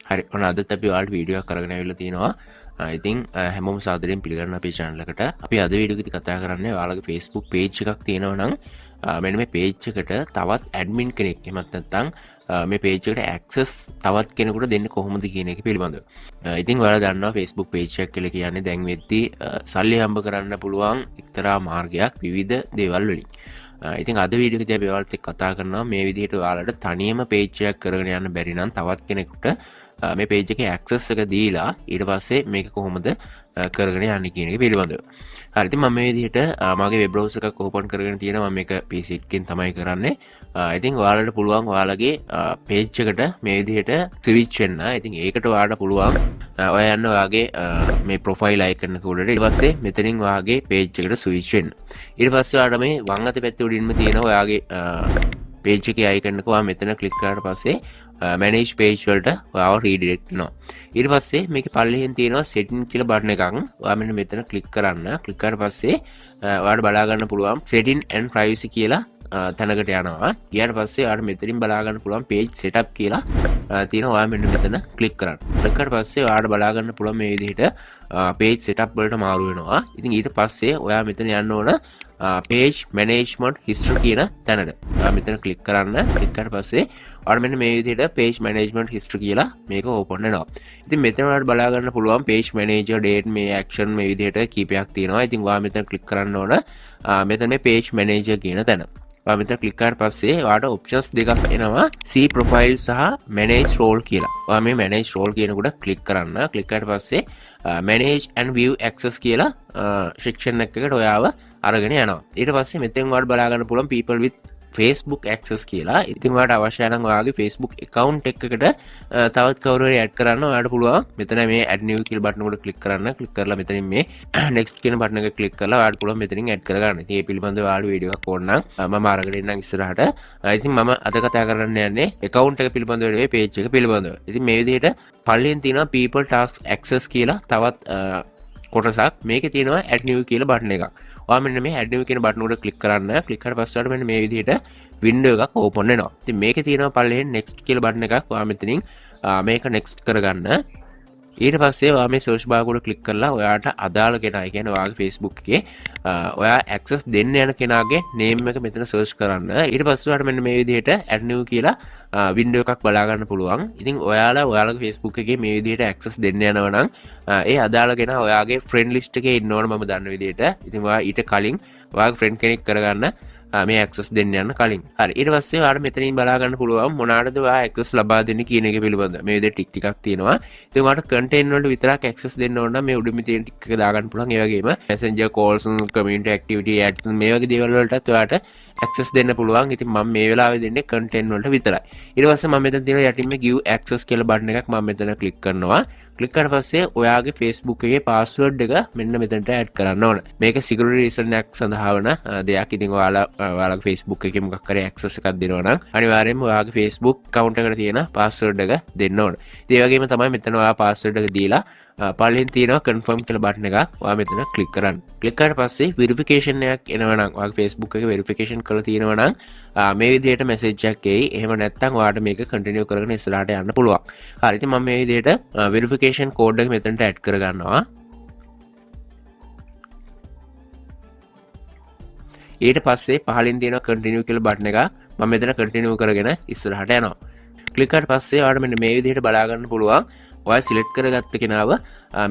හරි ඔන්න අදත් අපි ඔයාලට වීඩියෝ එකක් අරගෙන ආවිල්ලා තිනවා. ඉතින් හැමෝම සාදරයෙන් පිළිගන්නවා අපේ channel එකට. අපි අද වීඩියෝ එකේදී කතා කරන්නේ ඔයාලගේ Facebook page එකක් තියෙනවා නම් මෙන්න මේ page එකට තවත් admin කෙනෙක් එහෙමත් නැත්නම් මේ page එකට access තවත් කෙනෙකුට දෙන්න කොහොමද කියන එක පිළිබඳව. ඉතින් ඔයාලා දන්නවා Facebook page එක කියලා කියන්නේ දැන් වෙද්දී සල්ලි හම්බ කරන්න පුළුවන් එක්තරා මාර්ගයක් විවිධ දේවල් වලින්. ඉතින් අද වීඩියෝ එකේදී අපි ඔයාලත් එක්ක කතා කරනවා මේ විදිහට ඔයාලට තනියම page එකක් කරගෙන යන්න බැරි නම් තවත් කෙනෙකුට මේ page එකේ access එක දීලා ඊට පස්සේ මේක කොහොමද කරගෙන යන්නේ කියන එක පිළිබඳව. හරි ඉතින් මම මේ විදිහට මගේ web browser එකක් open කරගෙන තියෙනවා. මම මේක PC එකකින් තමයි කරන්නේ. ඉතින් ඔයාලට පුළුවන් ඔයාලගේ page එකට මේ විදිහට switch වෙන්න. ඉතින් ඒකට ඔයාලට පුළුවන් ඔයා යන්න ඔයාගේ මේ profile icon එක උඩට ඊට පස්සේ මෙතනින් ඔයාගේ page එකට switch වෙන්න. ඊට පස්සේ ඔයාලට මේ වම් අත පැත්තේ උඩින්ම තියෙන ඔයාගේ page එකේ icon එක ඔයා මෙතන click කරාට පස්සේ manage page වලට ඔයාව redirect වෙනවා. ඊට පස්සේ මේකේ පල්ලෙහෙන් තියෙනවා setting කියලා බටන් එකක්. ඔයා මෙන්න මෙතන click කරන්න. click කරාට පස්සේ ඔයාලට බලා ගන්න පුළුවන් setting and privacy කියලා තැනකට යනවා. ඊට පස්සේ ඔයාලට මෙතනින් බලා ගන්න පුළුවන් page setup කියලා තියෙනවා. ඔයා මෙන්න මෙතන click කරන්න. click කරාට පස්සේ ඔයාලට බලා ගන්න පුළුවන් මේ විදිහට page setup වලට මාරු වෙනවා. ඉතින් ඊට පස්සේ ඔයා මෙතන යන්න ඕන page management history කියන තැනට. ඔයා මෙතන click කරන්න. click කරාට පස්සේ ඔයාලට මෙන්න මේ විදිහට page management history කියලා මේක open වෙනවා. ඉතින් මෙතන ඔයාලට බලා ගන්න පුළුවන් page manager date මේ action මේ විදිහට කීපයක් තියෙනවා. ඉතින් ඔයා මෙතන click කරන්න ඕන මෙතන මේ page manager කියන තැන. ඔයා මෙතන click කරාට පස්සේ ඔයාලට options දෙකක් එනවා. see profile සහ manage role කියලා. ඔයා මේ manage role කියනකොට click කරන්න. click කරාට පස්සේ manage and view access කියලා section එකකට ඔයාව අරගෙන යනවා. ඊට පස්සේ මෙතෙන් ඔයාලට බලා ගන්න පුළුවන් people with Facebook access කියලා. ඉතින් ඔයාලට අවශ්‍ය නම් ඔයාගේ Facebook account එකකට තවත් කවුරු හරි add කරන්න ඔයාලට පුළුවන්. මෙතන මේ add new කියලා බටන් එකට click කරන්න. click කරලා මෙතනින් මේ next කියන බටන් එක click කරලා ඔයාලට පුළුවන් මෙතනින් add කරගන්න. ඉතින් මේ පිළිබඳව ඔයාලට වීඩියෝ එකක් ඕන නම් මම අරගෙන ඉන්නම් ඉස්සරහට. ඉතින් මම අද කතා කරන්න යන්නේ account එක පිළිබඳව නෙවෙයි page එක පිළිබඳව. ඉතින් මේ විදිහට පල්ලෙන් තියෙනවා people task access කියලා තවත් කොටසක්. මේකේ තියෙනවා add new කියලා බටන් එකක්. ඔයා මෙන්න මේ add new කියන බටන් උඩ click කරන්න. click කරලා පස්සේ ඔයාලට මෙන්න මේ විදිහට window එකක් open වෙනවා. ඉතින් මේකේ තියෙනවා පල්ලෙහෙන් next කියලා බටන් එකක්. ඔයා මෙතනින් මේක next කරගන්න. ඊට පස්සේ ඔයා මේ search bar උඩ click කරලා ඔයාට අදාළ කෙනා, ඒ කියන්නේ ඔයාගේ Facebook එකේ ඔයා access දෙන්න යන කෙනාගේ name එක මෙතන search කරන්න. ඊට පස්සේ ඔයාට මෙන්න මේ විදිහට add new කියලා window එකක් බලා ගන්න පුළුවන්. ඉතින් ඔයාලගේ Facebook එකේ මේ විදිහට access දෙන්න යනවා නම් ඒ අදාළ කෙනා ඔයාගේ friend list එකේ ඉන්න ඕන මම දන්න විදිහට. ඉතින් ඔයා ඊට කලින් ඔයාගේ friend කෙනෙක් කරගන්න මේ access දෙන්න යන කලින්. හරි ඊට පස්සේ ඔයාලට මෙතනින් බලා ගන්න පුළුවන් මොනවාටද ඔයා access ලබා දෙන්නේ කියන එක පිළිබඳව. මේ විදිහට ටික් ටිකක් තියෙනවා. ඉතින් ඔයාලට content වලට විතරක් access දෙන්න ඕන නම් මේ උඩින් තියෙන ටික එක දාගන්න පුළුවන්. ඒ වගේම messenger calls, community activity ads මේ වගේ දේවල් වලටත් ඔයාලට access දෙන්න පුළුවන්. ඉතින් මම මේ වෙලාවේ දෙන්නේ content වලට විතරයි. ඊට පස්සේ මම මෙතන තියෙන යටින් මේ give access කියලා බටන් එකක් මම මෙතන click කරනවා. click කරලා පස්සේ ඔයාගේ Facebook එකේ password එක මෙන්න මෙතනට add කරන්න ඕන. මේක security reason එකක් සඳහා වන දෙයක්. ඉතින් ඔයාලගේ Facebook එකේ මොකක් හරි access එකක් දෙනවා නම් අනිවාර්යයෙන්ම ඔයාගේ Facebook account එකට තියෙන password එක දෙන්න ඕන. ඒ වගේම තමයි මෙතන ඔයා password එක දීලා පල්ලෙන් තියෙනවා confirm කියලා බටන් එකක්. ඔයා මෙතන click කරන්න. click කරාට පස්සේ verification එකක් එනවා නම් ඔයාගේ Facebook එක verification කරලා තියෙනවා නම් මේ විදිහට message එකක් එයි. එහෙම නැත්නම් ඔයාට මේක continue කරගෙන ඉස්සරහට යන්න පුළුවන්. හරි ඉතින් මම මේ විදිහට verification code එක මෙතනට add කරගන්නවා. ඊට පස්සේ පහලින් තියෙන continue කියලා බටන් එක මම මෙතන continue කරගෙන ඉස්සරහට යනවා. click කරාට පස්සේ ඔයාලට මෙන්න මේ විදිහට බලා ගන්න පුළුවන්. ඔයා select කරගත්ත කෙනාව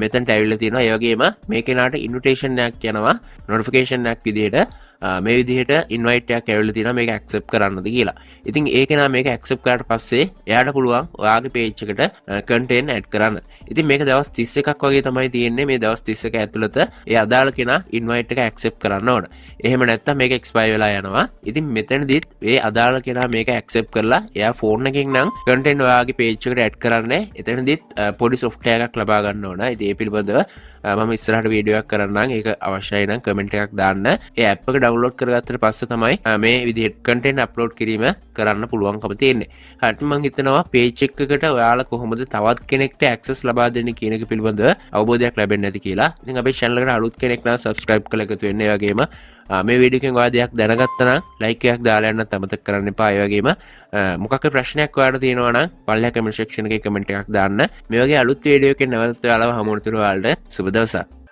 මෙතනට ඇවිල්ලා තියෙනවා. ඒ වගේම මේ කෙනාට invitation එකක් යනවා notification එකක් විදිහට. මේ විදිහට invite එකක් ඇවිල්ලා තියෙනවා මේක accept කරන්නද කියලා. ඉතින් ඒ කෙනා මේක accept කරාට පස්සේ එයාට පුළුවන් ඔයාගේ page එකට content add කරන්න. ඉතින් මේක දවස් 31ක් වගේ තමයි තියෙන්නේ. මේ දවස් 31 ඇතුළත ඒ අදාළ කෙනා invite එක accept කරන්න ඕන. එහෙම නැත්නම් මේක expire වෙලා යනවා. ඉතින් මෙතනදිත් ඒ අදාළ කෙනා මේක accept කරලා එයා phone එකකින් නම් content ඔයාගේ page එකට add කරන්නේ. එතනදිත් පොඩි software එකක් ලබා ගන්න ඕන. ඉතින් ඒ පිළිබඳව මම ඉස්සරහට වීඩියෝ එකක් කරන්නම්. ඒක අවශ්‍යයි නම් කමෙන්ට් එකක් දාන්න. ඒ app එක ඩවුන්ලෝඩ් කරගත්තට පස්සේ තමයි මේ විදිහට කන්ටෙන්ට් අප්ලෝඩ් කිරීම කරන්න පුළුවන්කම තියෙන්නේ. හරියට මම හිතනවා පේජ් එකකට ඔයාලා කොහොමද තවත් කෙනෙක්ට ඇක්සස් ලබා දෙන්නේ කියන එක පිළිබඳව අවබෝධයක් ලැබෙන්නේ නැති කියලා. ඉතින් අපේ channel එකට අලුත් කෙනෙක් නම් subscribe කරලා එකතු වෙන්න. ඒ වගේම මේ වීඩියෝ එකෙන් ඔයා දෙයක් දැනගත්තා නම් ලයික් එකක් දාලා යන්නත් අමතක කරන්න එපා. ඒ වගේම මොකක් ප්‍රශ්නයක් ඔයාලට තියෙනවා නම් පල්ලෙහා කමෙන්ට් සෙක්ෂන් එකේ කමෙන්ට් එකක් දාන්න. මේ වගේ අලුත් වීඩියෝ එකකින් නැවතත් ඔයාලව හමු වෙනතුරු ඔයාලට සුබ දවසක්.